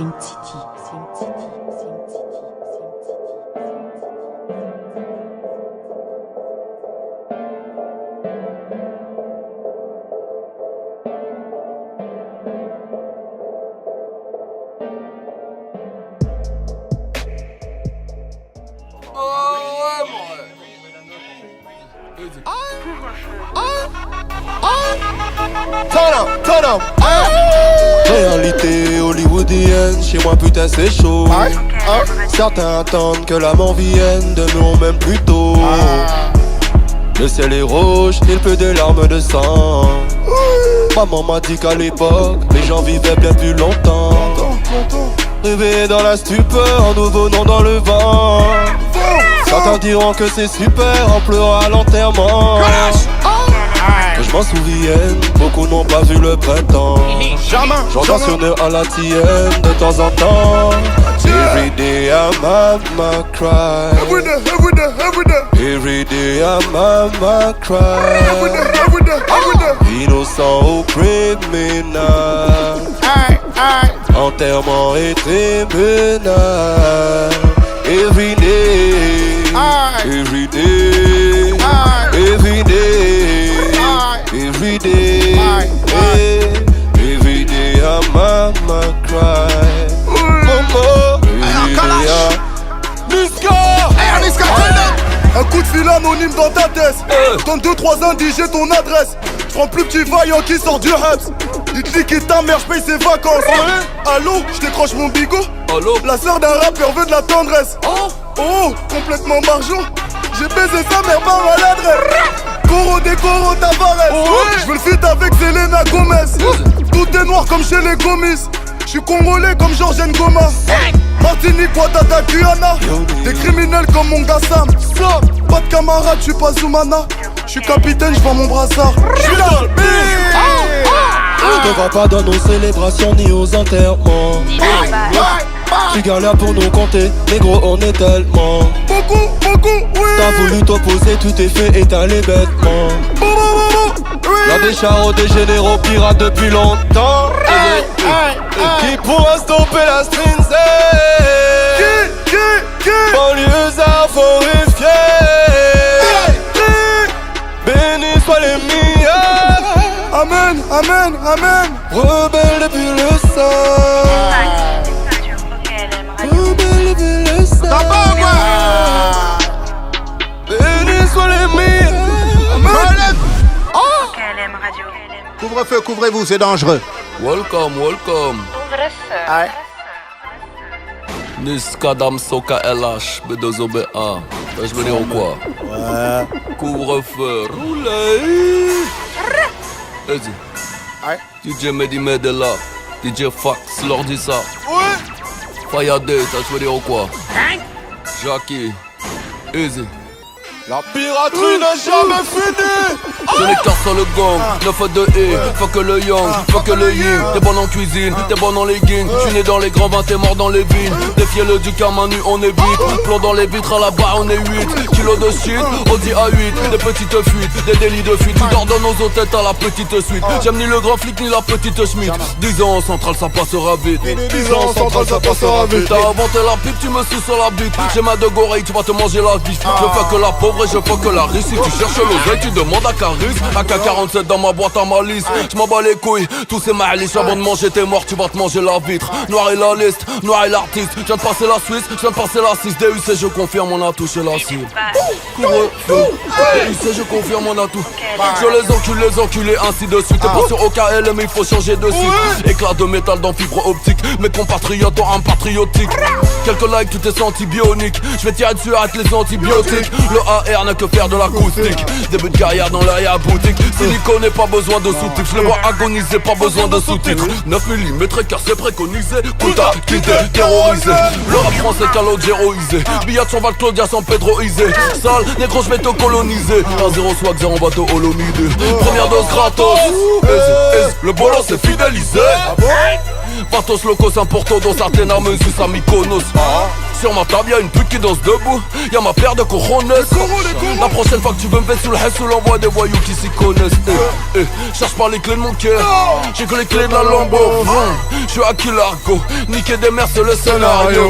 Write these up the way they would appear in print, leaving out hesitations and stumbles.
Sing City. Turn up. Réalité hollywoodienne, chez moi putain c'est chaud. Certains attendent que la mort vienne de nous même plus tôt. Le ciel est rouge, il pleut des larmes de sang. Maman m'a dit qu'à l'époque, les gens vivaient bien plus longtemps. Réveillés dans la stupeur, nous venons dans le vent. Certains diront que c'est super, on pleura à l'enterrement. Que je m'en souvienne, beaucoup n'ont pas vu le printemps. J'entends sonner à la tienne de temps en temps. Every day I mama cry. Every day I mama cry. Innocent ou criminel, enterrement et tribunal. Every day, every day, every day, every day, every day I mama cry. Niska, un coup de fil anonyme dans ta tête. Donne 2-3 indices, j'ai ton adresse. J'prends plus petit vaillant qui sort du Habs. Il te liquide ta mère, j'paye ses vacances. Allô, j'décroche mon bigot. La sœur d'un rappeur veut de la tendresse. Oh, complètement margeau. J'ai baisé sa mère par maladresse. Coro décoro Tavares. J'veux le feat avec Selena Gomez. Tout est noir comme chez les Gomis. J'suis congolais comme Georges Ngoma. Martinique, Ouattara, Guyana. Des criminels comme mon gars Sam. Pas de camarade, j'suis pas Zoumana. J'suis capitaine, j'vends mon brassard. J'suis dans le ne va pas dans nos célébrations ni aux enterrements. Tu galères pour nous compter, mais gros on est tellement. Beaucoup, oui. T'as voulu t'opposer, tu t'es fait étaler bêtement. Y'a des charros, des généraux pirates depuis longtemps. Qui pourra stopper la street? Banlieusards horrifiés. Bénis soient les meilleurs. Amen. Rebelle depuis le sang. Rebelle depuis le sang. Bénis soient les meilleurs. Couvre-feu, couvrez-vous, c'est dangereux. Welcome. Couvre-feu. Niska Damsoka LH B2OBA. Je veux dire ou quoi? Ouais. Couvre-feu, roulez. Vas-y. DJ Mehdi Medela, DJ Fax, leur dit ça. Fayade, je veux dire ou quoi? Jackie, easy. La piraterie n'a jamais fini. Je les casse sur le gang, 9 de E, fuck le young, fuck le yin. T'es bon en cuisine, t'es bon en legging. J'suis né dans les grands vins, t'es mort dans les vignes. Défiez-le du Kamanu, on est vite. Plomb dans les vitres, à la barre on est 8. Kilos de shit, Audi A8. Des petites fuites, des délits de fuite. Tu dors dans nos hôtels à la petite suite. J'aime ni le grand flic ni la petite Schmitt. 10 ans en centrale, ça passera vite. 10 ans en centrale, ça passera vite. T'as inventé la pipe, tu me suces sur la bite. J'ai ma de goreille, tu vas te manger la bif. Je fais que la pauvre et je fais que la riche. Si tu cherches l'oseille, tu demandes à Caris. AK-47 dans ma boîte à malice. J'm'en bats les couilles, tous ces malices. Avant de manger tes morts, tu vas te manger la vitre. Noir et la liste, noir et l'artiste. Je viens de passer la Suisse, je viens de passer la 6. DUC, je confirme, on a touché la cible. Couvre-feu, DUC, je confirme, on a tout. Je les enculés, ainsi de suite. T'es pas sur OKL, mais il faut changer de site. Éclat de métal dans fibre optique. Mes compatriotes ont un patriotique. Quelques likes, tu t'es senti bionique. Je vais tirer dessus avec les antibiotiques. Le AR n'a que faire de l'acoustique. Début de carrière dans l'arrière-boutique. Silicone n'est pas besoin de sous-titres. Je les vois agoniser, pas besoin de sous-titres. 9 mm car c'est préconisé. Kuta, quitté, terrorisé. Le rap français calogéroisé. Billard sur Val Claudia sans Pedroisé. Sale, négro, je vais te coloniser. 1-0 swag, 0 bateau holomidé. Première dose gratos. Le bolo c'est fidélisé. Patos locos, un porto dans Athena, Mesus à Mykonos. Sur ma table y'a une pute qui danse debout. Y'a ma paire de cojones. La prochaine fois que tu veux me mettre sous le hess, sous l'envoi des voyous qui s'y connaissent. Cherche pas les clés de mon cœur, j'ai que les clés de la Lambo. J'suis à Kilargo, niquer des mères c'est le scénario.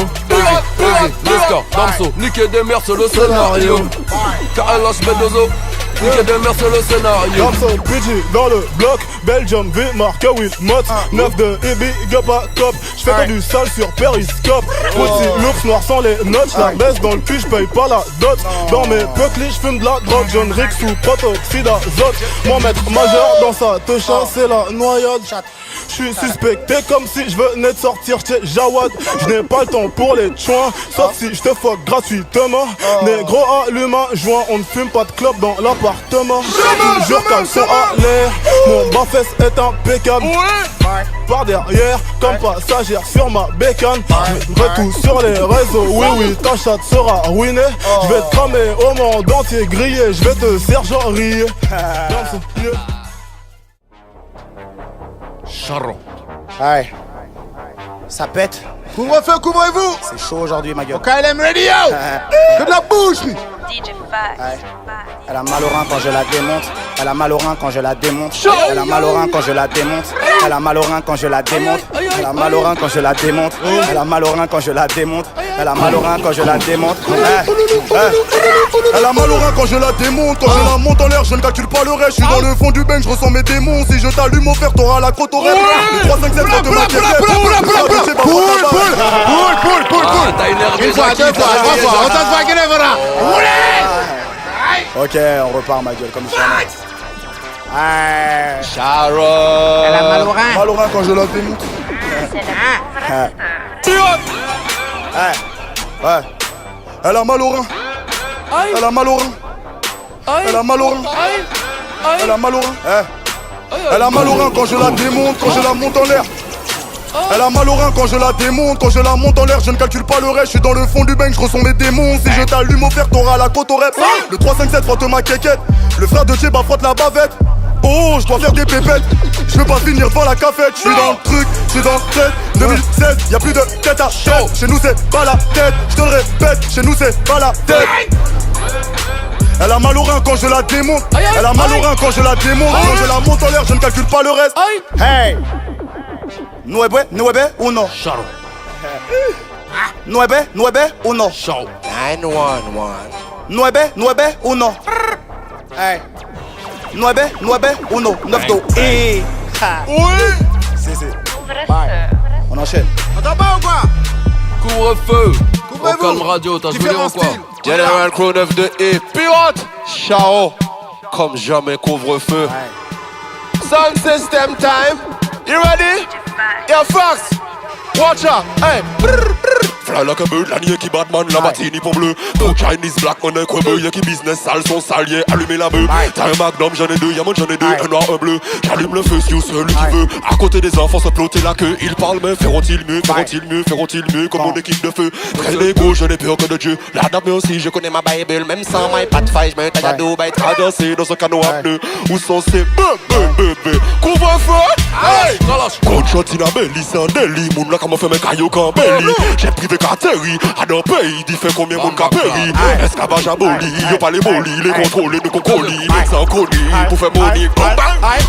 Niska, Damso, niquer des mères c'est le scénario. KLH Medozo, niquer des mères c'est le scénario. Damso, PG dans le bloc, Belgium, V, marque Will Mott 9 de Ebi, Gapa, Cop. J'fais pas du sale sur Periscope. Petit l'ours noir sans les notes, la baisse dans le cul, j'paye pas la dot. Dans mes peuplis, j'fume de la drogue, John Rick sous protoxyde d'azote. Mon maître majeur dans sa techa, c'est la noyade. J'suis suspecté comme si j'venais de sortir chez Jawad. J'n'ai pas le temps pour les chouins, sauf si j'te fuck gratuitement. Négro allume un joint, on ne fume pas de clope dans l'appartement. Toujours caleçon à l'air, mon bas-fesse est impeccable. Par derrière, comme passagère sur ma bécane. J'mettrai tout sur les réseaux, oui, ta chatte sera ruinée. J'vais te cramer au monde entier grillé, j'vais te sergerier. Charron. Ouais. Ça pète. Couvre-feu, couvrez-vous. C'est chaud aujourd'hui, ma gueule. Au KLM Radio. Que de la bouche, lui. DJ Fat. Ouais. Elle a mal au rein quand je la démonte. Elle a mal au rein quand je la démonte. Elle a mal au rein quand je la démonte. Elle a mal au rein quand je la démonte. Elle a mal au rein quand je la démonte. Elle a mal au rein quand je la démonte. Elle a mal au rein quand je la démonte. Elle a mal au rein quand je la démonte. Quand je la monte en l'air, je ne calcule pas le reste. Je suis dans le fond du bain, je ressens mes démons. Si je t'allume au fer, t'auras la côte au rêve. Les 3, 5, 7, de ma Une fois, deux fois, trois fois. On s'en va, ok, on repart, ma gueule, comme ça. Sharon. Elle a mal au rein. Mal au rein quand je la démonte. Ouais. Elle a mal au rein. Elle a mal au rein. Elle a mal au rein. Elle a mal au rein. Elle a mal au rein quand je la démonte, quand je la monte en l'air. Elle a mal au rein quand je la démonte, quand je la monte en l'air, je ne calcule pas le reste, je suis dans le fond du bain, je ressens mes démons. Si je t'allume au fer, t'auras la côte au rep. Le 3-5-7 frotte ma quéquette, le frère de Djeba frotte la bavette. Oh, je dois faire des pépettes, je veux pas finir devant la cafette. Je suis dans le truc, je suis dans le tête. 2016, y'a plus de tête à tête. Chez nous c'est pas la tête, je te le répète, chez nous c'est pas la tête. Elle a mal au rein quand je la démonte. Elle a mal au rein quand je la démonte. Quand je la monte en l'air, je ne calcule pas le reste. Hey! Nueve ou non? Charron. Nueve ou non? Charron. 911. Nueve ou non? Hey! Nueve ou non? 9-2. Oui. C'est. On enchaîne. Attends pas ou quoi? Couvre-feu. Au Calme Radio, t'as joué ou quoi? General Crew 9 de E. Pirate. Chao. Comme jamais couvre-feu. Sound system time. You ready? Yeah, Fox. Watch out. Hey. Fly like a bird, la nier qui Batman, la matini pour bleu. Trop Chinese black money, quoi y'a qui business sale, son salier, allumer la beuh. T'as un magnum, j'en ai deux, y'a moi j'en ai deux, un noir, un bleu. J'allume le feu, si ou celui qui veut. À côté des enfants, se plotter la queue. Ils parlent, mais feront-ils mieux, feront-ils mieux, comme mon équipe de feu. Très l'égo, je n'ai peur que de Dieu. La dame, mais aussi, je connais ma Bible, même sans my pat five, j'mets un taille à dos, bah traversé dans un canot à pneus. Où sont ces bébés? Couvre-feu! Hey! Gunshot in a belly, c'est un délit. Moun là, comment fait mes caillots qu'en belly. J'ai privé Kateri, à d'un pays, dit fait combien moun ka péri. Esclavage aboli, y'a pas les molis, les contrôlés, les concolis, les sans colis, pour faire money,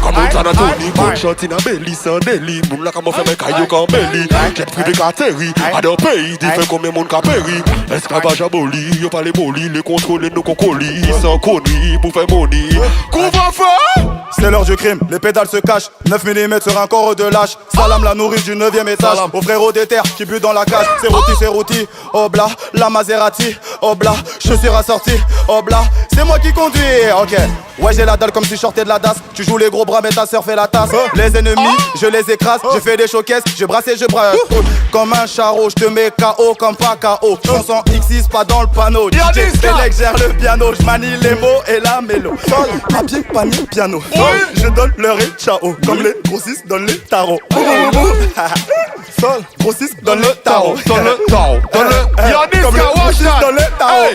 comme un Tanatoni. Gunshot in a belly, c'est un délit. Moun là, comment fait mes caillots qu'en belly. J'ai privé Kateri, à d'un pays, dit fait combien moun ka péri. Esclavage aboli, y'a pas les molis, les contrôlés, les concolis, sans colis, pour faire money. Couvre-feu! C'est l'heure du crime, les pédales se cachent. 9 mm sur un corps de lâche. Salam la nourrice du 9ème étage. Au frérot des terres qui butent dans la cage. C'est rôti, obla, la Maserati. Obla, je suis rassorti. Obla, c'est moi qui conduis. Ok, ouais j'ai la dalle comme si je sortais de la DAS. Tu joues les gros bras mais ta sœur fait la tasse. Les ennemis, je les écrase. Je fais des showcases, je brasse et je brasse. Comme un charreau, je te mets KO comme pas KO. Chanson X6 pas dans le panneau. DJ Select gère le piano. Je manie les mots et la mélo. Sol, papier, panier, piano. Je donne l'heure et ciao. Comme les grossistes donnent les tarots. Sol, grossistes donne le tarot. Donne le tarot. Comme les grossistes donnent le tarot.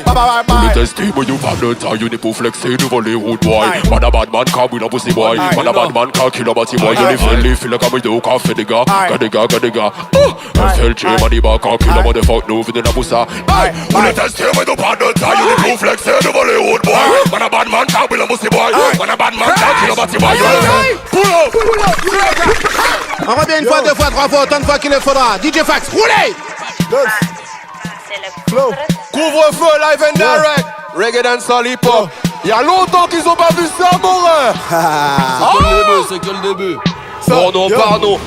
tester, but you have no time. You need to flex it over the road boy. Man a bad man can't win a pussy boy. Man a bad man can't kill a batty boy. You live friendly, feel like I'm with you, can't fit the guy. Gadiga. FLG, money back, can't kill a motherfucker, no fit in a pussy. When you tester, but you have no time. You need to flex it over the road boy. Man a bad man can't win a pussy boy. Man a bad man can't kill a batty boy. Pull up. On revient une fois, deux fois, trois fois, autant de fois qu'il le faudra. DJ Fax, roulez! Flow. Couvre-feu, live and direct. Reggae dance hip hop. Y'a longtemps qu'ils ont pas vu ça, mon rêve. C'est que le début. Pardon.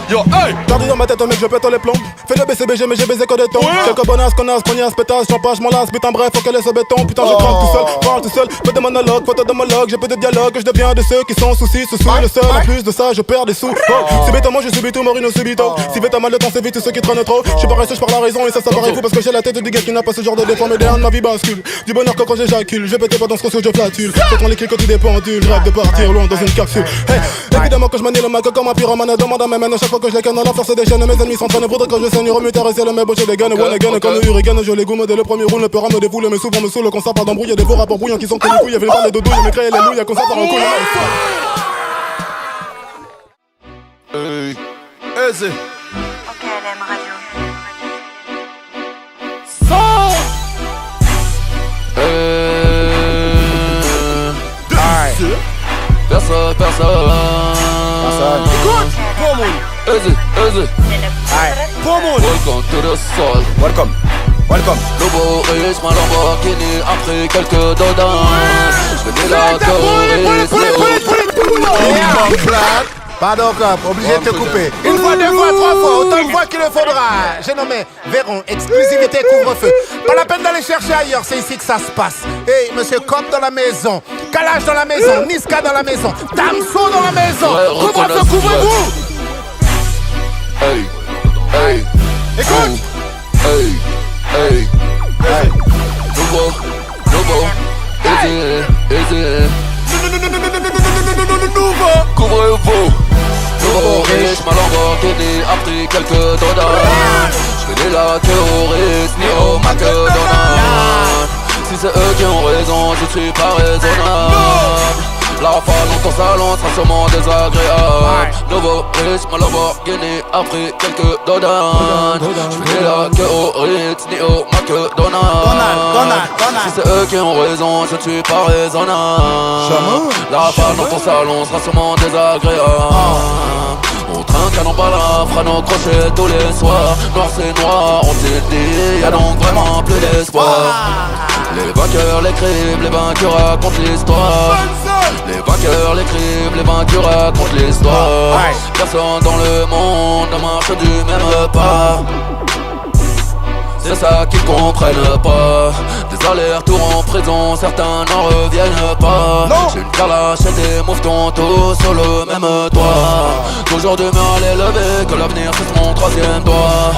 Yo, hey. Tardi dans ma tête, mec, je pète les plombs. Fais le BCBG, mais j'ai baisé que des tons. Quelques bonasses, connasses, pognasse, pétasse, champage, mon lasse, putain, bref, faut qu'elle laisse ce béton. Putain, je craque tout seul, parle tout seul. Peu de monologue, photo d'homologue. J'ai peu de dialogue, je deviens de ceux qui sont soucis. Ce sont le seul, en plus de ça, je perds des sous. Si bêtement, je subis tout, Morino subito. Si vite, mal de temps, c'est vite, ceux qui traînent trop. Je suis pas resté, je parle la raison, et ça paraît fou parce que j'ai la tête du gars qui n'a pas ce genre de défaut. Mais derrière ma vie bascule. Du bonheur que quand j'éjacule, je pétais pas dans ce qu'on je flatule. J'attends les clics au des pendules, je rêve de partir loin dans une capsule. Hey, évidemment que je manie le mac comme un pyromane, demande à mes mains. À chaque fois que je les canne, la force des chaînes, mes ennemis s'entraînent. Faudrait que je saigne, remuter et le mec, j'ai des gaines. One again, comme le hurricane, je les gomme dès le premier round. Le peur à me défouler, mais souvent me saoule quand ça part d'embrouille. Y'a des faux rapports brouillants qui sont connus couilles. Y'avait le parler de douille, mais créer les louilles, y'a comme ça part en couille. Hey, easy. KLM Radio. Personne. Écoute, bon monde. Easy. Welcome to the soul. Welcome. Nouveau riche, ma Lamborghini après quelques dodans. Je vais la Pardon, cop, obligé de te couper. Une fois, deux fois, trois fois, autant de fois qu'il le faudra. J'ai nommé Véron, exclusivité couvre-feu. Pas la peine d'aller chercher ailleurs, c'est ici que ça se passe. Hey, monsieur Cop dans la maison, Kalash dans la maison, Niska dans la maison, Damso dans la maison. Couvre-feu, couvrez-vous. Hey. Écoute. Hey. Nouveau. Easy. Couvre-vous. Nouveau riche, ma Lamborghini a pris quelques dollars. Je vais la terroriste, ni au McDonald's. Si c'est eux qui ont raison, je suis pas raisonnable. La femme dans ton salon sera sûrement désagréable. Nouveau riche, ma Lamborghini a pris quelques dollars. Je vais la que au Ritz, ni au McDonald's. Si c'est eux qui ont raison, je ne suis pas raisonnable. La femme dans ton salon sera sûrement désagréable. On trinque à nos balles, fera nos crochets tous les soirs. Noir c'est noir, on s'est dit, y'a donc vraiment plus d'espoir. Les vainqueurs l'écrivent, les vainqueurs racontent l'histoire. Les vainqueurs l'écrivent, les vainqueurs racontent l'histoire. Personne dans le monde ne marche du même pas. C'est ça qu'ils comprennent pas. Des allers-retours en prison, certains n'en reviennent pas. J'ai une calache et des mouvements tous sur le même toit. Toujours d'humeur à l'élever, que l'avenir c'est mon troisième doigt.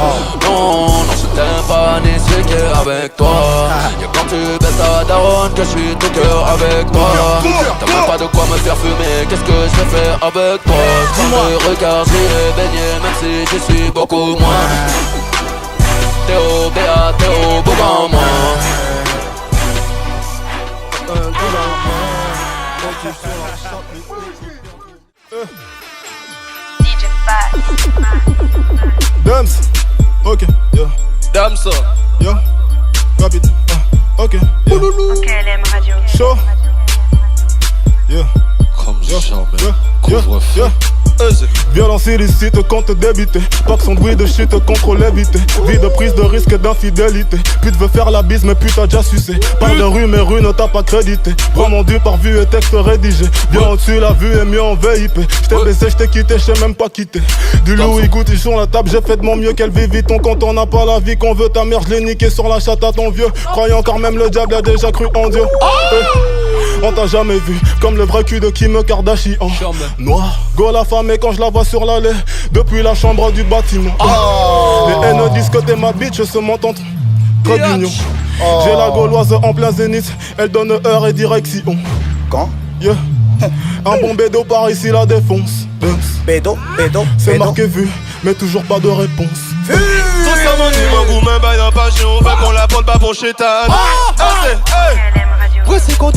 Non, je t'aime pas ni celui qui est avec toi. Y'a quand tu baisses ta daronne que je suis tout cœur avec toi. T'as même pas de quoi me faire fumer, qu'est-ce que je vais faire avec toi? Sans le regard j'irai baigner même si je suis beaucoup moins. Théo, Béa, Théo, beau grand moi. DJ Fax. Dams. Ok, yo. Dams. Yo. Rapide. Ok. Yo. KLM Radio. Chaud. Yo. Comme jamais. Couvre-feu. Violence illicite, compte débité. Pack son bruit de shit, contrôle évité. Vie de prise de risque et d'infidélité. Pute veut faire la bise mais pute a déjà sucé. Parle de rue mais rue ne t'a pas crédité. Prends mon dû par vue et texte rédigé. Bien au-dessus la vue est mieux en VIP. J't'ai baissé, j't'ai quitté, j't'ai même pas quitté. Du Louis Gucci sur la table, j'ai fait de mon mieux qu'elle vit vite. Quand on n'a pas la vie qu'on veut, ta mère je l'ai niqué sur la chatte à ton vieux. Croyant encore même le diable a déjà cru en Dieu. On t'a jamais vu comme le vrai cul de Kim Kardashian. Noir, go la femme et quand je la vois sur l'allée depuis la chambre du bâtiment. Les haines disent que t'es ma bitch, se mentent très d'union. J'ai la gauloise en plein zénith, elle donne heure et direction. Quand? Yeah. Un bon bédo par ici la défonce. Bédo. C'est marqué vu, mais toujours pas de réponse. Tout ça mon goût, même bail d'un passion. Fait qu'on la prenne pas pour chétane. KLM Radio. Pressé quand